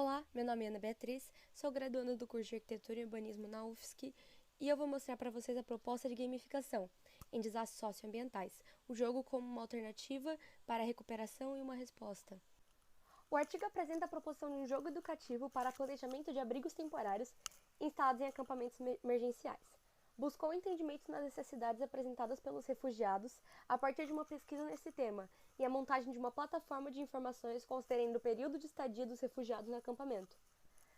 Olá, meu nome é Ana Beatriz, sou graduanda do curso de Arquitetura e Urbanismo na UFSC e eu vou mostrar para vocês a proposta de gamificação em desastres socioambientais, o jogo como uma alternativa para a recuperação e uma resposta. O artigo apresenta a proposição de um jogo educativo para planejamento de abrigos temporários instalados em acampamentos emergenciais. Buscou entendimentos nas necessidades apresentadas pelos refugiados a partir de uma pesquisa nesse tema e a montagem de uma plataforma de informações considerando o período de estadia dos refugiados no acampamento.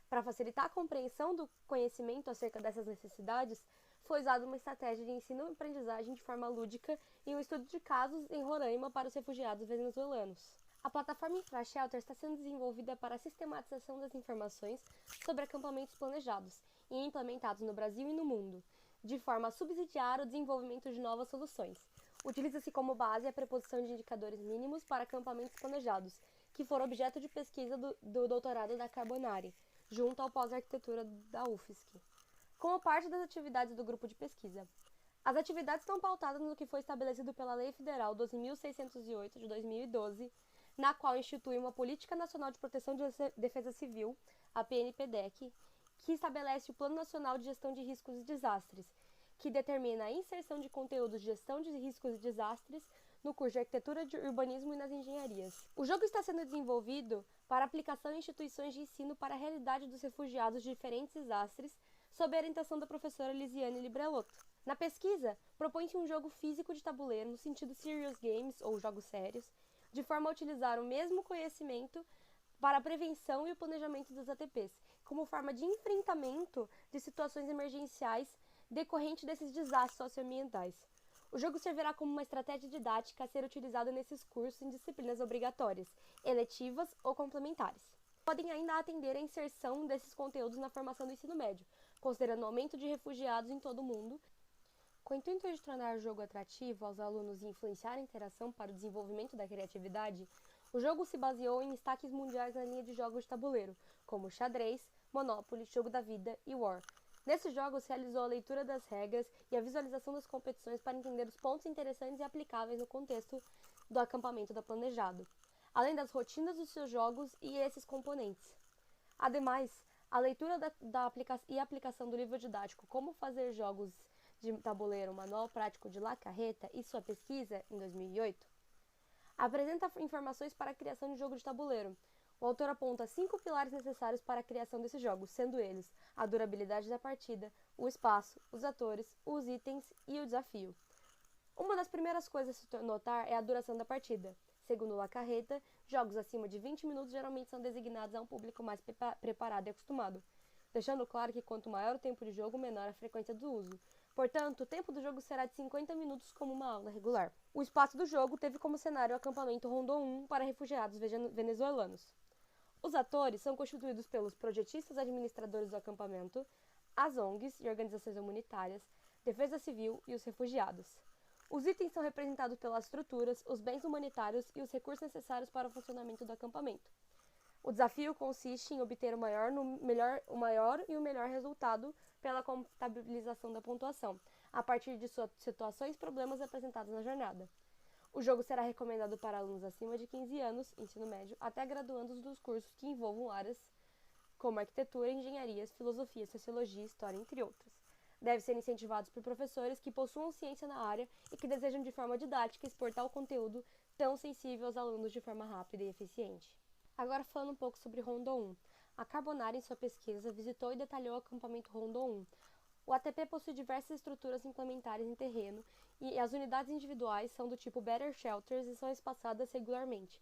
Para facilitar a compreensão do conhecimento acerca dessas necessidades, foi usada uma estratégia de ensino e aprendizagem de forma lúdica e um estudo de casos em Roraima para os refugiados venezuelanos. A plataforma InfraShelter está sendo desenvolvida para a sistematização das informações sobre acampamentos planejados e implementados no Brasil e no mundo, de forma a subsidiar o desenvolvimento de novas soluções. Utiliza-se como base a preposição de indicadores mínimos para acampamentos planejados, que foram objeto de pesquisa do doutorado da Carbonari, junto ao pós-arquitetura da UFSC, como parte das atividades do grupo de pesquisa. As atividades estão pautadas no que foi estabelecido pela Lei Federal 12.608 de 2012, na qual institui uma Política Nacional de Proteção de Defesa Civil, a PNPDEC, que estabelece o Plano Nacional de Gestão de Riscos e Desastres, que determina a inserção de conteúdos de gestão de riscos e desastres no curso de Arquitetura, de Urbanismo e nas engenharias. O jogo está sendo desenvolvido para aplicação em instituições de ensino para a realidade dos refugiados de diferentes desastres, sob a orientação da professora Lisiane Librelotto. Na pesquisa, propõe-se um jogo físico de tabuleiro no sentido serious games, ou jogos sérios, de forma a utilizar o mesmo conhecimento para a prevenção e o planejamento dos ATPs, como forma de enfrentamento de situações emergenciais decorrente desses desastres socioambientais. O jogo servirá como uma estratégia didática a ser utilizada nesses cursos em disciplinas obrigatórias, eletivas ou complementares. Podem ainda atender à inserção desses conteúdos na formação do ensino médio, considerando o aumento de refugiados em todo o mundo. Com o intuito de tornar o jogo atrativo aos alunos e influenciar a interação para o desenvolvimento da criatividade, o jogo se baseou em destaques mundiais na linha de jogos de tabuleiro, como xadrez, Monopoly, Jogo da Vida e War. Nesses jogos, realizou a leitura das regras e a visualização das competições para entender os pontos interessantes e aplicáveis no contexto do acampamento da planejado, além das rotinas dos seus jogos e esses componentes. Ademais, a leitura e a aplicação do livro didático Como Fazer Jogos de Tabuleiro, Manual Prático de La Carreta e sua pesquisa, em 2008, apresenta informações para a criação de jogo de tabuleiro. O autor aponta 5 pilares necessários para a criação desses jogos, sendo eles a durabilidade da partida, o espaço, os atores, os itens e o desafio. Uma das primeiras coisas a se notar é a duração da partida. Segundo La Carreta, jogos acima de 20 minutos geralmente são designados a um público mais preparado e acostumado, deixando claro que quanto maior o tempo de jogo, menor a frequência do uso. Portanto, o tempo do jogo será de 50 minutos como uma aula regular. O espaço do jogo teve como cenário o acampamento Rondon 1 para refugiados venezuelanos. Os atores são constituídos pelos projetistas administradores do acampamento, as ONGs e organizações humanitárias, defesa civil e os refugiados. Os itens são representados pelas estruturas, os bens humanitários e os recursos necessários para o funcionamento do acampamento. O desafio consiste em obter o maior e o melhor resultado pela contabilização da pontuação, a partir de situações e problemas apresentados na jornada. O jogo será recomendado para alunos acima de 15 anos, ensino médio, até graduandos dos cursos que envolvam áreas como arquitetura, engenharias, filosofia, sociologia, história, entre outros. Deve ser incentivados por professores que possuam ciência na área e que desejam de forma didática exportar o conteúdo tão sensível aos alunos de forma rápida e eficiente. Agora falando um pouco sobre Rondon 1. A Carbonari, em sua pesquisa, visitou e detalhou o acampamento Rondon 1. O ATP possui diversas estruturas implementares em terreno e as unidades individuais são do tipo Better Shelters e são espaçadas regularmente.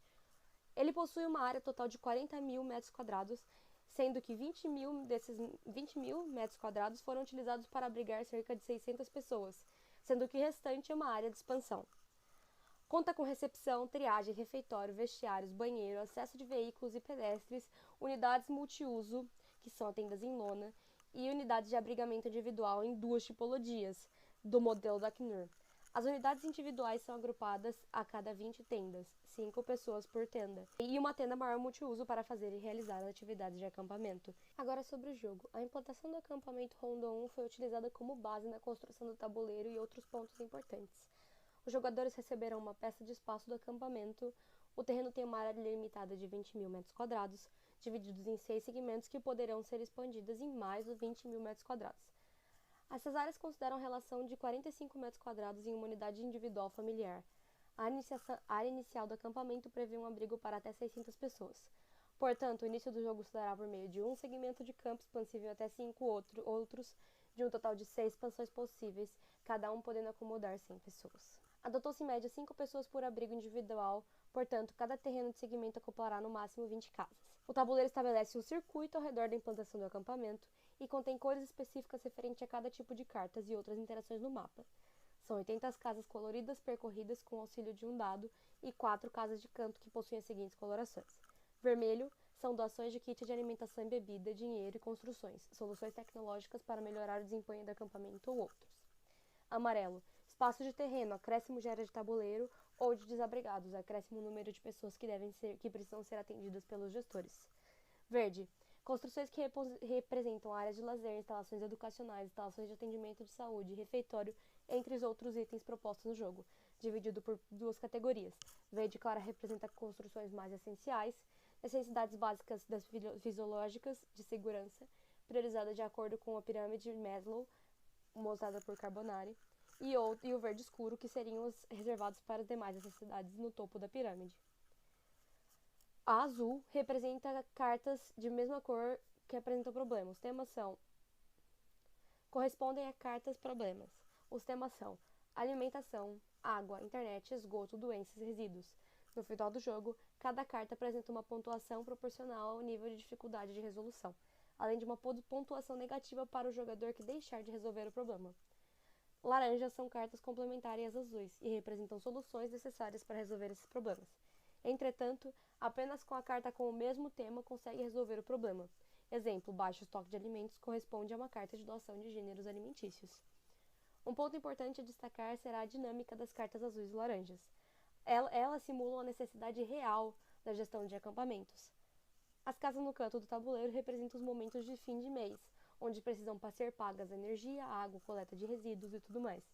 Ele possui uma área total de 40 mil metros quadrados, sendo que 20 mil metros quadrados foram utilizados para abrigar cerca de 600 pessoas, sendo que o restante é uma área de expansão. Conta com recepção, triagem, refeitório, vestiários, banheiro, acesso de veículos e pedestres, unidades multiuso, que são tendas em lona, e unidades de abrigamento individual em 2 tipologias, do modelo da Acnur. As unidades individuais são agrupadas a cada 20 tendas, 5 pessoas por tenda, e uma tenda maior multiuso para fazer e realizar as atividades de acampamento. Agora sobre o jogo. A implantação do acampamento Rondon 1 foi utilizada como base na construção do tabuleiro e outros pontos importantes. Os jogadores receberão uma peça de espaço do acampamento. O terreno tem uma área limitada de 20 mil metros quadrados, divididos em 6 segmentos que poderão ser expandidas em mais de 20 mil metros quadrados. Essas áreas consideram a relação de 45 metros quadrados em uma unidade individual familiar. A área inicial do acampamento prevê um abrigo para até 600 pessoas. Portanto, o início do jogo se dará por meio de um segmento de campo expansível até 5 outros, de um total de 6 expansões possíveis, cada um podendo acomodar 100 pessoas. Adotou-se em média 5 pessoas por abrigo individual, portanto, cada terreno de segmento acoplará no máximo 20 casas. O tabuleiro estabelece um circuito ao redor da implantação do acampamento e contém cores específicas referentes a cada tipo de cartas e outras interações no mapa. São 80 casas coloridas percorridas com o auxílio de um dado e 4 casas de canto que possuem as seguintes colorações. Vermelho são doações de kit de alimentação e bebida, dinheiro e construções, soluções tecnológicas para melhorar o desempenho do acampamento ou outros. Amarelo, espaço de terreno, acréscimo de área de tabuleiro ou de desabrigados, acréscimo número de pessoas que precisam ser atendidas pelos gestores. Verde, construções que representam áreas de lazer, instalações educacionais, instalações de atendimento de saúde, refeitório, entre os outros itens propostos no jogo, dividido por 2 categorias. Verde clara representa construções mais essenciais, necessidades básicas das fisiológicas de segurança, priorizada de acordo com a pirâmide de Maslow, mostrada por Carbonari, e o verde escuro, que seriam os reservados para as demais necessidades no topo da pirâmide. A azul representa cartas de mesma cor que apresentam problemas. Os temas correspondem a cartas problemas. Os temas são alimentação, água, internet, esgoto, doenças e resíduos. No final do jogo, cada carta apresenta uma pontuação proporcional ao nível de dificuldade de resolução, além de uma pontuação negativa para o jogador que deixar de resolver o problema. Laranjas são cartas complementares às azuis e representam soluções necessárias para resolver esses problemas. Entretanto, apenas com a carta com o mesmo tema consegue resolver o problema. Exemplo, baixo estoque de alimentos corresponde a uma carta de doação de gêneros alimentícios. Um ponto importante a destacar será a dinâmica das cartas azuis e laranjas. Elas simulam a necessidade real da gestão de acampamentos. As casas no canto do tabuleiro representam os momentos de fim de mês, onde precisam ser pagas energia, água, coleta de resíduos e tudo mais,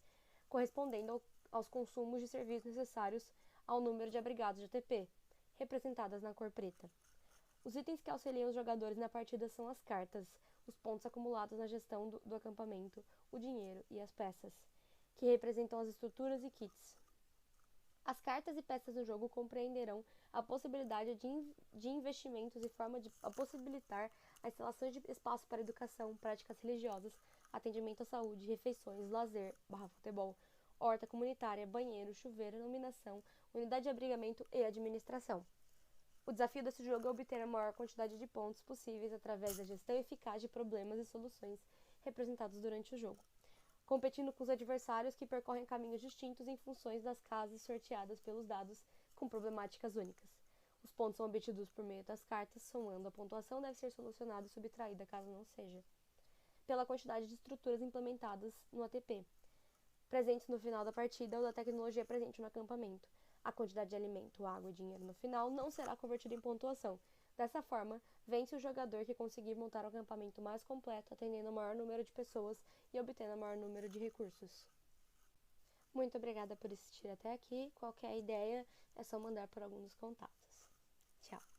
correspondendo aos consumos de serviços necessários ao número de abrigados de ATP, representadas na cor preta. Os itens que auxiliam os jogadores na partida são as cartas, os pontos acumulados na gestão do acampamento, o dinheiro e as peças, que representam as estruturas e kits. As cartas e peças do jogo compreenderão a possibilidade de investimentos e forma de possibilitar a instalação de espaço para educação, práticas religiosas, atendimento à saúde, refeições, lazer, futebol, horta comunitária, banheiro, chuveiro, iluminação, unidade de abrigamento e administração. O desafio desse jogo é obter a maior quantidade de pontos possíveis através da gestão eficaz de problemas e soluções representados durante o jogo, competindo com os adversários que percorrem caminhos distintos em função das casas sorteadas pelos dados com problemáticas únicas. Os pontos são obtidos por meio das cartas, somando a pontuação deve ser solucionada e subtraída caso não seja, pela quantidade de estruturas implementadas no ATP, presentes no final da partida ou da tecnologia presente no acampamento. A quantidade de alimento, água e dinheiro no final não será convertida em pontuação. Dessa forma, vence o jogador que conseguir montar o acampamento mais completo, atendendo o maior número de pessoas e obtendo o maior número de recursos. Muito obrigada por assistir até aqui. Qualquer ideia é só mandar por alguns contatos. Tchau!